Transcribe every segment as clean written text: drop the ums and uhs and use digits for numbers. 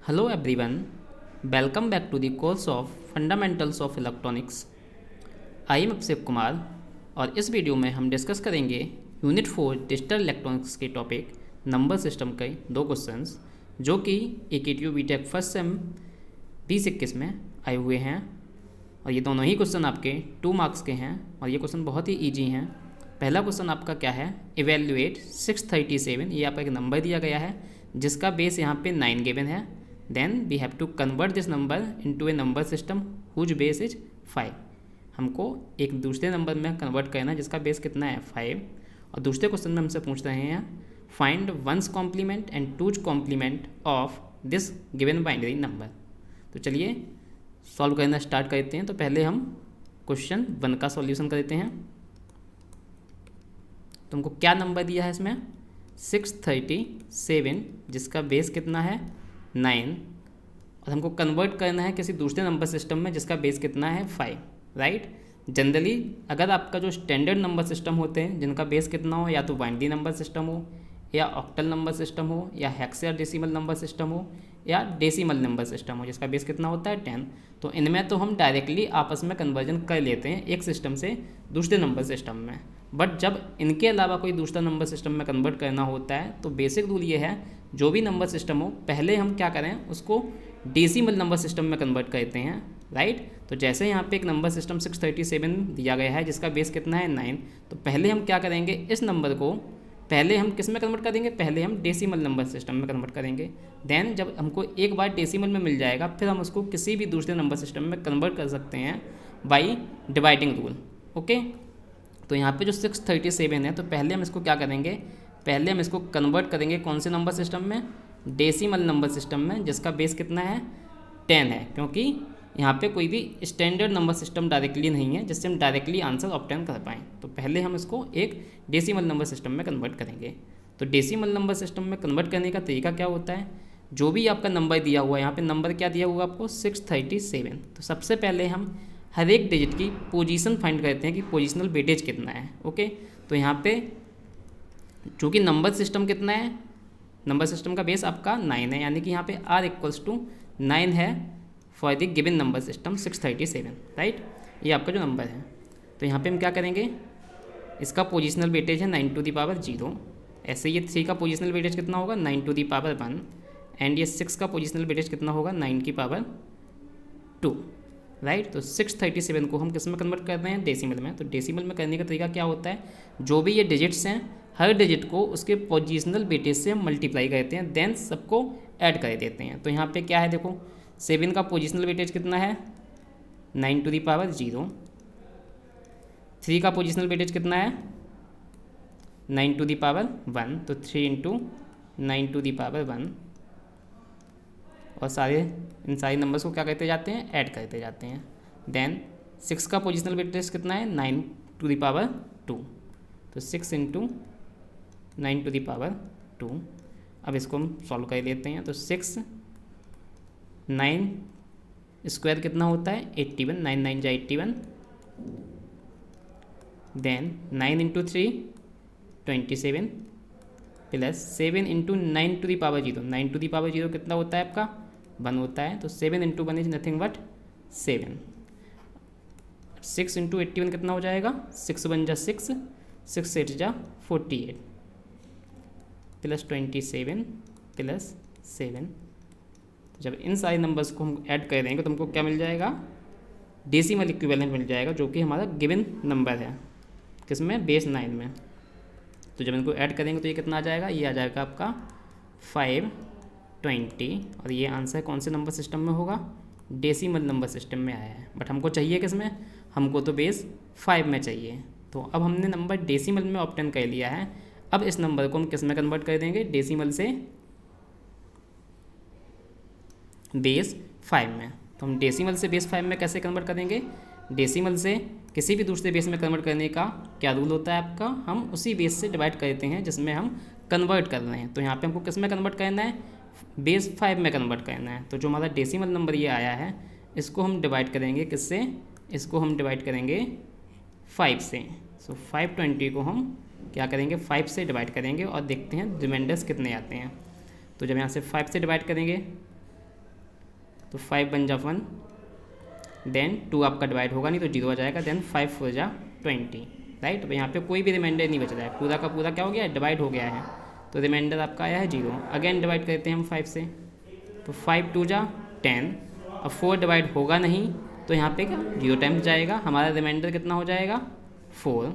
Hello everyone, welcome back to the course of Fundamentals of Electronics. I am Abhishek Kumar और इस video में हम discuss करेंगे यूनिट 4 डिजिटल इलेक्ट्रॉनिक्स के टॉपिक नंबर सिस्टम के दो क्वेश्चंस जो कि AKTU बीटेक फर्स्ट सेम 2021 में आए हुए हैं और ये दोनों ही क्वेश्चन आपके 2 मार्क्स के हैं और ये क्वेश्चन बहुत ही ईजी हैं। पहला क्वेश्चन आपका क्या है, इवेल्युएट 637, ये आपका एक नंबर दिया गया है जिसका बेस यहाँ पे 9 गिवन है। Then we have to convert this number into a number system whose base is 5। हमको एक दूसरे नंबर में कन्वर्ट करना है जिसका बेस कितना है 5। और दूसरे क्वेश्चन में हमसे पूछ रहे हैं find one's complement and two's complement of this given binary number. तो चलिए सॉल्व करना स्टार्ट करते हैं। तो पहले हम क्वेश्चन 1 का सॉल्यूशन करते हैं। तुमको क्या नंबर दिया है इसमें 637 जिसका बेस कितना है 9 और हमको कन्वर्ट करना है किसी दूसरे नंबर सिस्टम में जिसका बेस कितना है 5, राइट। जनरली अगर आपका जो स्टैंडर्ड नंबर सिस्टम होते हैं जिनका बेस कितना हो, या तो बाइनरी नंबर सिस्टम हो या ऑक्टल नंबर सिस्टम हो या हेक्साडेसिमल नंबर सिस्टम हो या डेसिमल नंबर सिस्टम हो जिसका बेस कितना होता है 10, तो इनमें तो हम डायरेक्टली आपस में कन्वर्जन कर लेते हैं एक सिस्टम से दूसरे नंबर सिस्टम में। बट जब इनके अलावा कोई दूसरा नंबर सिस्टम में कन्वर्ट करना होता है तो बेसिक रूल ये है, जो भी नंबर सिस्टम हो पहले हम क्या करें उसको डेसिमल नंबर सिस्टम में कन्वर्ट करते हैं, राइट। तो जैसे यहाँ पे एक नंबर सिस्टम 637 दिया गया है जिसका बेस कितना है 9, तो पहले हम क्या करेंगे इस नंबर को पहले हम किस में कन्वर्ट करेंगे, पहले हम डेसिमल नंबर सिस्टम में कन्वर्ट करेंगे। देन जब हमको एक बार डेसिमल में मिल जाएगा फिर हम उसको किसी भी दूसरे नंबर सिस्टम में कन्वर्ट कर सकते हैं बाई डिवाइडिंग रूल, ओके। तो यहाँ पे जो 637 है तो पहले हम इसको क्या करेंगे, पहले हम इसको कन्वर्ट करेंगे कौन से नंबर सिस्टम में, डेसिमल नंबर सिस्टम में जिसका बेस कितना है 10 है, क्योंकि यहाँ पे कोई भी स्टैंडर्ड नंबर सिस्टम डायरेक्टली नहीं है जिससे हम डायरेक्टली आंसर ऑब्टेन कर पाएँ। तो पहले हम इसको एक डेसिमल नंबर सिस्टम में कन्वर्ट करेंगे। तो डेसिमल नंबर सिस्टम में कन्वर्ट करने का तरीका क्या होता है, जो भी आपका नंबर दिया हुआ है यहाँ पे नंबर क्या दिया हुआ आपको 637, तो सबसे पहले हम हर एक डिजिट की पोजीशन फाइंड करते हैं कि पोजिशनल वेटेज कितना है, ओके। तो यहाँ पे चूँकि नंबर सिस्टम कितना है, नंबर सिस्टम का बेस आपका 9 है, यानी कि यहाँ पे R = 9 है for the given number system 637, right. ये आपका जो नंबर है तो यहाँ पे हम क्या करेंगे, इसका पोजिशनल वेटेज है 9⁻0। ऐसे ये 3 का पोजिशनल वेटेज कितना होगा 9⁻1 एंड ये 6 का पोजिशनल वेटेज कितना होगा 9⁻2, राइट। तो 637 को हम किस में कन्वर्ट कर रहे हैं, डेसिमल में। तो डेसिमल में करने का तरीका क्या होता है, जो भी ये डिजिट्स हैं हर डिजिट को उसके पोजिशनल वेटेज से हम मल्टीप्लाई करते हैं, देन सबको ऐड कर देते हैं। तो यहाँ पे क्या है देखो, 7 का पोजिशनल वेटेज कितना है 9⁻0, 3 का पोजिशनल वेटेज कितना है 9⁻1, तो 3 × 9⁻1 और इन सारे नंबर्स को क्या करते जाते हैं, ऐड करते जाते हैं। देन 6 का पोजिशनल वेटेज कितना है 9⁻2, तो 6 × 9⁻2। अब इसको हम सॉल्व कर लेते हैं। तो 6 9 स्क्वायर कितना होता है 81, 9 9 जा 81, देन 9 × 3 27 प्लस 7 × 9⁻0, 9⁻0 कितना होता है आपका 1 होता है, तो 7 × 1 इज नथिंग बट 7। 6 × 81 कितना हो जाएगा 6 1 जा 6, 6 8 जा 48 प्लस 27 प्लस 7। जब इन सारे नंबर्स को हम ऐड कर देंगे तो हमको क्या मिल जाएगा, डेसिमल इक्विवेलेंट मिल जाएगा जो कि हमारा गिवन नंबर है किसमें, बेस 9 में। तो जब इनको ऐड करेंगे तो ये कितना आ जाएगा, ये आ जाएगा आपका 520 और ये आंसर कौन से नंबर सिस्टम में होगा, डेसिमल नंबर सिस्टम में आया है। बट हमको चाहिए किस में, हमको तो बेस 5 में चाहिए। तो अब हमने नंबर डेसिमल में ऑब्टेन कर लिया है। अब इस नंबर को हम किस में कन्वर्ट कर देंगे, डेसिमल से बेस 5 में। तो हम डेसिमल से बेस 5 में कैसे कन्वर्ट करेंगे, डेसिमल से किसी भी दूसरे बेस में कन्वर्ट करने का क्या रूल होता है आपका, हम उसी बेस से डिवाइड करते हैं जिसमें हम कन्वर्ट कर रहे हैं। तो यहाँ पे हमको किस में कन्वर्ट करना है, बेस 5 में कन्वर्ट करना है। तो जो हमारा डेसिमल नंबर ये आया है इसको हम डिवाइड करेंगे किससे, इसको हम डिवाइड करेंगे 5 से। सो 520 को हम क्या करेंगे 5 से डिवाइड करेंगे और देखते हैं रिमाइंडर्स कितने आते हैं। तो जब यहाँ से 5 से डिवाइड करेंगे तो 5 बन जा 1, देन 2 आपका डिवाइड होगा नहीं तो 0 आ जाएगा, देन 5 4 जा 20, राइट। अब यहाँ पे कोई भी रिमाइंडर नहीं बच रहा है, पूरा का पूरा क्या हो गया है, डिवाइड हो गया है, तो रिमाइंडर आपका आया है 0। अगेन डिवाइड करते हैं हम 5 से, तो 5 2 जा 10, अब 4 डिवाइड होगा नहीं तो यहाँ पे क्या 0 टाइम्स जाएगा, हमारा रिमाइंडर कितना हो जाएगा 4।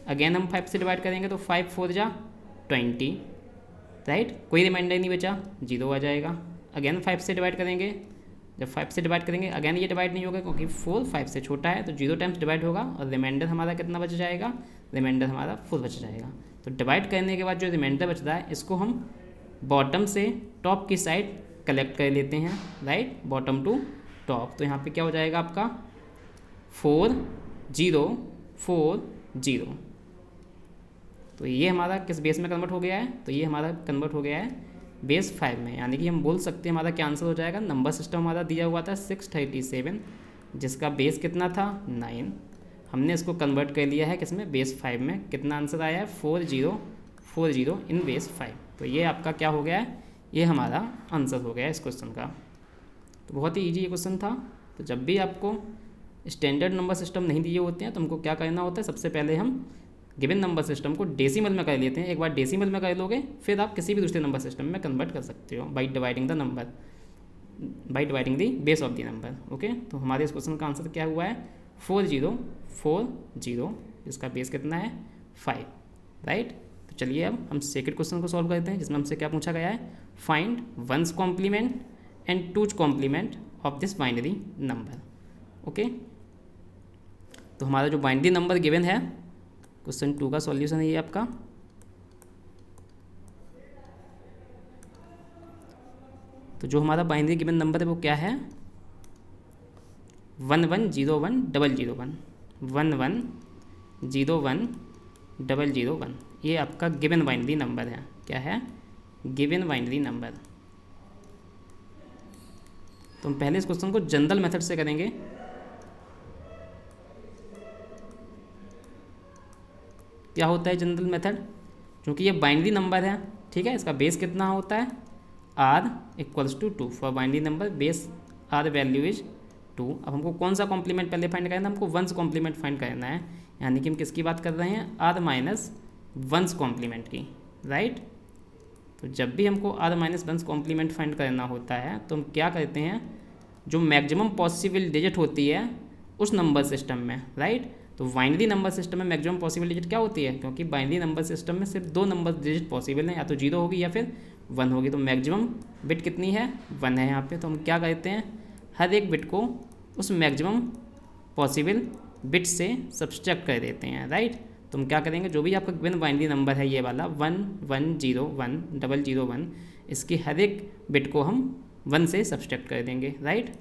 अगेन हम 5 से डिवाइड करेंगे तो 5 4 जा 20, राइट, कोई रिमाइंडर नहीं बचा, 0 आ जाएगा। अगेन 5 से डिवाइड करेंगे, जब 5 से डिवाइड करेंगे अगेन ये डिवाइड नहीं होगा क्योंकि 4 5 से छोटा है, तो 0 टाइम्स डिवाइड होगा और रिमाइंडर हमारा कितना बच जाएगा, रिमाइंडर हमारा 4 बच जाएगा। तो डिवाइड करने के बाद जो रिमाइंडर बच रहा है इसको हम बॉटम से टॉप की साइड कलेक्ट कर लेते हैं, राइट, बॉटम टू टॉप। तो यहाँ पे क्या हो जाएगा आपका 4 0 4 0। तो ये हमारा किस बेस में कन्वर्ट हो गया है, तो ये हमारा कन्वर्ट हो गया है बेस 5 में, यानी कि हम बोल सकते हैं हमारा क्या आंसर हो जाएगा। नंबर सिस्टम हमारा दिया हुआ था 637, जिसका बेस कितना था 9, हमने इसको कन्वर्ट कर लिया है किसमें, बेस 5 में। कितना आंसर आया है 4040 इन बेस 5। तो ये आपका क्या हो गया है, ये हमारा आंसर हो गया है इस क्वेश्चन का। तो बहुत ही ईजी ये क्वेश्चन था। तो जब भी आपको स्टैंडर्ड नंबर सिस्टम नहीं दिए होते हैं तो हमको क्या करना होता है, सबसे पहले हम गिवन नंबर सिस्टम को डेसिमल में कर लेते हैं। एक बार डेसिमल में कर लोगे फिर आप किसी भी दूसरे नंबर सिस्टम में कन्वर्ट कर सकते हो by dividing the number, by dividing the base of the number. Okay, तो हमारे इस क्वेश्चन का आंसर क्या हुआ है 4040, जिसका बेस कितना है 5, राइट। तो चलिए अब हम सेकंड क्वेश्चन को सॉल्व करते हैं, जिसमें हमसे क्या पूछा गया है, find 1's complement and 2's complement of this binary number. Okay, तो हमारा जो बाइनरी नंबर गिवन है, क्वेश्चन 2 का सॉल्यूशन है ये आपका। तो जो हमारा बाइनरी गिवन नंबर है वो क्या है 11010001, 11010001, ये आपका गिवन बाइनरी नंबर है। क्या है, गिवन बाइनरी नंबर। तो हम पहले इस क्वेश्चन को जनरल मेथड से करेंगे। क्या होता है जनरल मेथड, क्योंकि ये बाइनरी नंबर है, ठीक है, इसका बेस कितना होता है r = 2 for binary number, base r value is 2। अब हमको कौन सा कॉम्प्लीमेंट पहले फाइंड करना है, हमको 1's कॉम्प्लीमेंट फाइंड करना है, यानी कि हम किसकी बात कर रहे हैं, r - 1's कॉम्प्लीमेंट की, राइट। तो जब भी हमको r - 1's कॉम्प्लीमेंट फाइंड करना होता है तो हम क्या करते हैं, जो मैक्सिमम पॉसिबल डिजिट होती है उस नंबर सिस्टम में, राइट। तो बाइनरी नंबर सिस्टम में मैक्सिमम पॉसिबल डिजिट क्या होती है, क्योंकि बाइनरी नंबर सिस्टम में सिर्फ 2 नंबर डिजिट पॉसिबल हैं, या तो 0 होगी या फिर 1 होगी। तो मैक्सिमम बिट कितनी है 1 है यहाँ पे। तो हम क्या करते हैं, हर एक बिट को उस मैक्सिमम पॉसिबल बिट से सब्सट्रैक्ट कर देते हैं, राइट। तो हम क्या करेंगे, जो भी आपका गिवन बाइनरी नंबर है ये वाला 11010001, इसकी हर एक बिट को हम 1 से सब्सट्रैक्ट कर देंगे, राइट।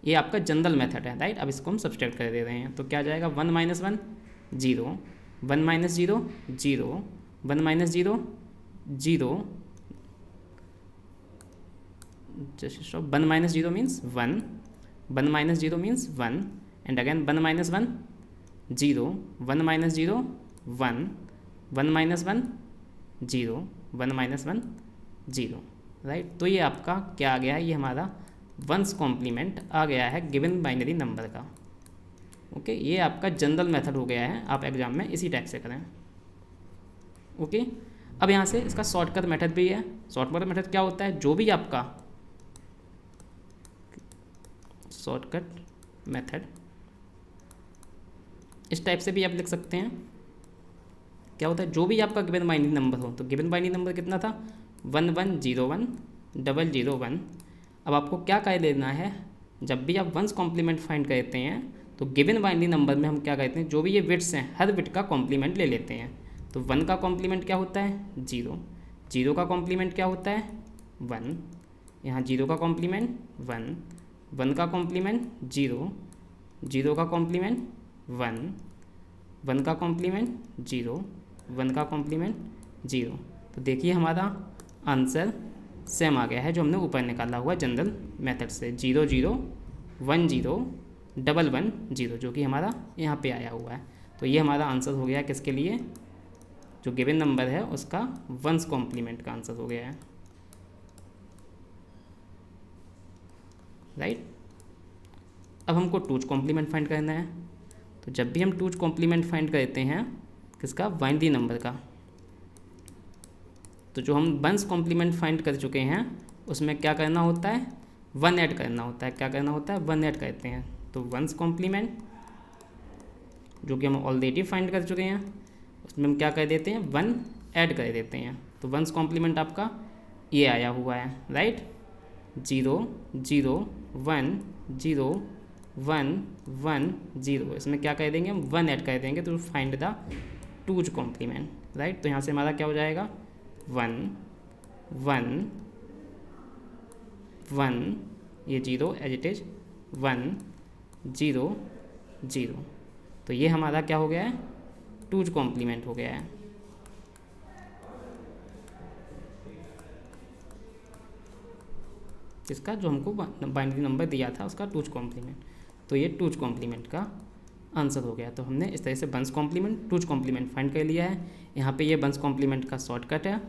ये आपका जनरल मेथड है, राइट। अब इसको हम सब्सट्रैक्ट कर दे रहे हैं, तो क्या जाएगा 1 - 1 0, 1 - 0 0, 1 - 0 0, just stop, 1 - 0 means 1, 1 - 0 means 1, and again 1 - 1 0, 1 - 0 1, 1 - 1 0, 1 - 1 0, right. तो ये आपका क्या आ गया है, ये हमारा 1's कॉम्प्लीमेंट आ गया है गिवन बाइनरी नंबर का। ओके, ये आपका जनरल मेथड हो गया है, आप एग्जाम में इसी टाइप से करें। ओके, अब यहाँ से इसका शॉर्टकट मेथड भी है। शॉर्टकट मेथड क्या होता है, जो भी आपका शॉर्टकट मेथड इस टाइप से भी आप लिख सकते हैं। क्या होता है, जो भी आपका गिवन बाइनरी नंबर हो, तो गिवन बाइनरी नंबर कितना था 11010001। अब आपको क्या कर लेना है, जब भी आप 1's कॉम्प्लीमेंट फाइंड करते हैं तो गिवन बाइनरी नंबर में हम क्या करते हैं, जो भी ये बिट्स हैं हर बिट का कॉम्प्लीमेंट ले लेते हैं। तो 1 का कॉम्प्लीमेंट क्या होता है 0, 0 का कॉम्प्लीमेंट क्या होता है 1, यहाँ 0 का कॉम्प्लीमेंट 1, 1 का कॉम्प्लीमेंट 0, 0 का कॉम्प्लीमेंट 1, 1 का कॉम्प्लीमेंट 0, 1 का कॉम्प्लीमेंट 0। तो देखिए हमारा आंसर सेम आ गया है जो हमने ऊपर निकाला हुआ जनरल मेथड से, 0 0 1 0 1 1 0, जो कि हमारा यहाँ पे आया हुआ है। तो ये हमारा आंसर हो गया किसके लिए, जो गिवन नंबर है उसका 1's कॉम्प्लीमेंट का आंसर हो गया है। राइट। अब हमको टूज कॉम्प्लीमेंट फाइंड करना है। तो जब भी हम टूज कॉम्प्लीमेंट फाइंड करते हैं किसका, बाइनरी नंबर का, तो जो हम वंस कॉम्प्लीमेंट फाइंड कर चुके हैं उसमें क्या करना होता है, 1 ऐड करना होता है। क्या करना होता है, 1 ऐड करते हैं। तो वंस कॉम्प्लीमेंट जो कि हम ऑलरेडी फाइंड कर चुके हैं उसमें हम क्या कर देते हैं, 1 ऐड कर देते हैं। तो वंस कॉम्प्लीमेंट आपका ये आया हुआ है, राइट। 0 0 1 0 1 1 0, इसमें क्या कर देंगे हम, 1 ऐड कर देंगे तो find the two's complement, right. तो यहाँ से हमारा क्या हो जाएगा, 1 1 1, ये 0 एज इट इज, 1 0 0। तो ये हमारा क्या हो गया है, टूज कॉम्प्लीमेंट हो गया है। इसका जो हमको बाइनरी नंबर दिया था उसका टूज कॉम्प्लीमेंट। तो ये टूज कॉम्प्लीमेंट का आंसर हो गया। तो हमने इस तरह से one's complement two's complement find कर लिया है। यहाँ पे ये वंस कॉम्प्लीमेंट का शॉर्टकट है,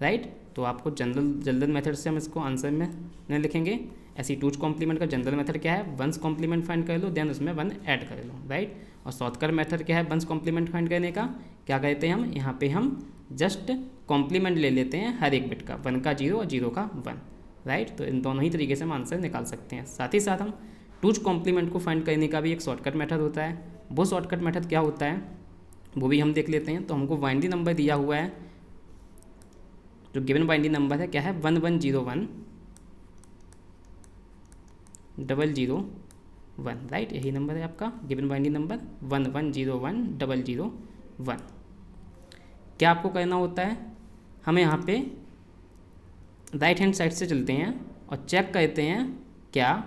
राइट। तो आपको जनरल मेथड से हम इसको आंसर में नहीं लिखेंगे। ऐसी टूज कॉम्प्लीमेंट का जनरल मेथड क्या है, वंस कॉम्प्लीमेंट फाइंड कर लो देन उसमें 1 ऐड कर लो, राइट। और शॉर्टकट मेथड क्या है वंस कॉम्प्लीमेंट फाइंड करने का, क्या कहते हैं हम, यहाँ पे हम जस्ट कॉम्प्लीमेंट ले लेते हैं हर एक बिट का, 1 का 0 और 0 का 1, राइट। तो इन दोनों ही तरीके से हम आंसर निकाल सकते हैं। साथ ही साथ हम टूज कॉम्प्लीमेंट को फाइंड करने का भी एक शॉर्टकट मेथड होता है। वो शॉर्टकट मेथड क्या होता है वो भी हम देख लेते हैं। तो हमको बाइनरी नंबर दिया हुआ है, जो गिवन बाइनरी नंबर है क्या है, 1101 001, राइट। यही नंबर है आपका गिवन बाइनरी नंबर 1101 001। क्या आपको करना होता है, हमें यहाँ पे राइट हैंड साइड से चलते हैं और चेक करते हैं क्या,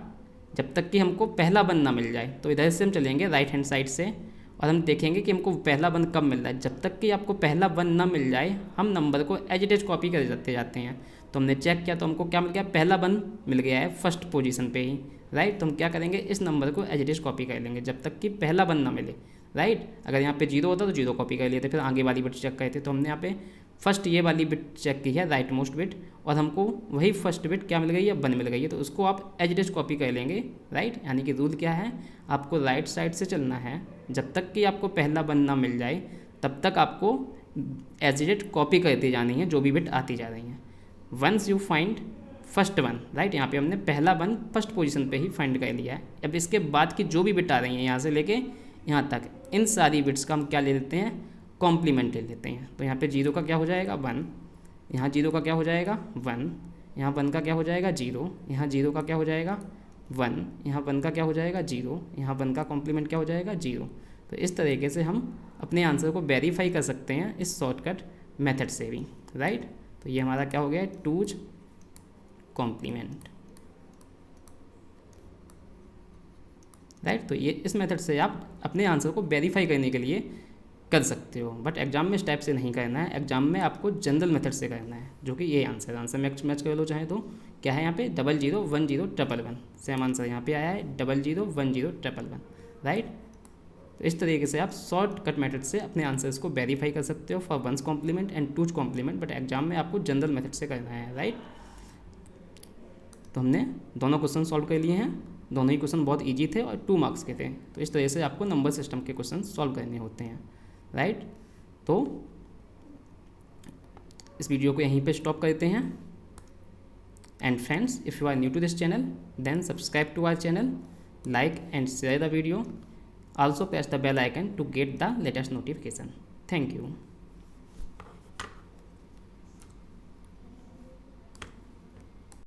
जब तक कि हमको पहला 1 ना मिल जाए। तो इधर से हम चलेंगे राइट हैंड साइड से और हम देखेंगे कि हमको पहला 1 कब मिल रहा है। जब तक कि आपको पहला 1 ना मिल जाए हम नंबर को एज इट इज कॉपी कर जाते हैं। तो हमने चेक किया तो हमको क्या मिल गया, पहला 1 मिल गया है फर्स्ट पोजीशन पे ही, राइट। तो हम क्या करेंगे, इस नंबर को एज इट इज कॉपी कर लेंगे जब तक कि पहला 1 ना मिले, राइट। अगर यहाँ पे 0 होता तो 0 कॉपी कर लेते, फिर आगे वाली बिट चेक करते। तो हमने यहाँ पे फर्स्ट ये वाली बिट चेक की है, राइट मोस्ट बिट, और हमको वही फर्स्ट बिट क्या मिल गई है, 1 मिल गई है। तो उसको आप एज इट इज कॉपी कर लेंगे, राइट। यानी कि रूल क्या है, आपको राइट साइड से चलना है, जब तक कि आपको पहला 1 ना मिल जाए तब तक आपको एज इट इज कॉपी करती जानी है जो भी बिट आती जा रही हैं। Once you find first 1, right, यहाँ पे हमने पहला 1 फर्स्ट पोजीशन पे ही फाइंड कर लिया है। अब इसके बाद की जो भी बिट आ रही हैं यहाँ से लेके यहाँ तक, इन सारी बिट्स का हम क्या ले लेते हैं, कॉम्प्लीमेंट ले लेते हैं। तो यहाँ पे 0 का क्या हो जाएगा 1, यहाँ 0 का क्या हो जाएगा 1, यहाँ 1 का क्या हो जाएगा 0, यहाँ 0 का क्या हो जाएगा 1, यहाँ 1 का क्या हो जाएगा 0, यहाँ 1 का कॉम्प्लीमेंट क्या हो जाएगा 0। तो इस तरीके से हम अपने आंसर को वेरीफाई कर सकते हैं इस शॉर्टकट मेथड से भी, राइट। तो ये हमारा क्या हो गया, टूज कॉम्प्लीमेंट, राइट। तो ये इस मेथड से आप अपने आंसर को वेरीफाई करने के लिए कर सकते हो, बट एग्जाम में इस टाइप से नहीं करना है। एग्जाम में आपको जनरल मेथड से करना है, जो कि ये आंसर मैच कर लो चाहे तो। क्या है यहाँ पे 001011, सेम आंसर यहाँ पे आया है 001011, राइट। तो इस तरीके से आप शॉर्टकट मेथड से अपने आंसर्स को वेरीफाई कर सकते हो for one's complement and two's complement, but exam में आपको जनरल मेथड से करना है, राइट। तो हमने दोनों क्वेश्चन सॉल्व कर लिए हैं, दोनों ही क्वेश्चन बहुत ईजी थे और 2 मार्क्स के थे। तो इस तरह से आपको नंबर सिस्टम के क्वेश्चन सॉल्व करने होते हैं, राइट। तो इस वीडियो को यहीं पे स्टॉप करते हैं। And friends, if you are new to this channel then subscribe to our channel, like and share the video. Also press the bell icon to get the latest notification. Thank you.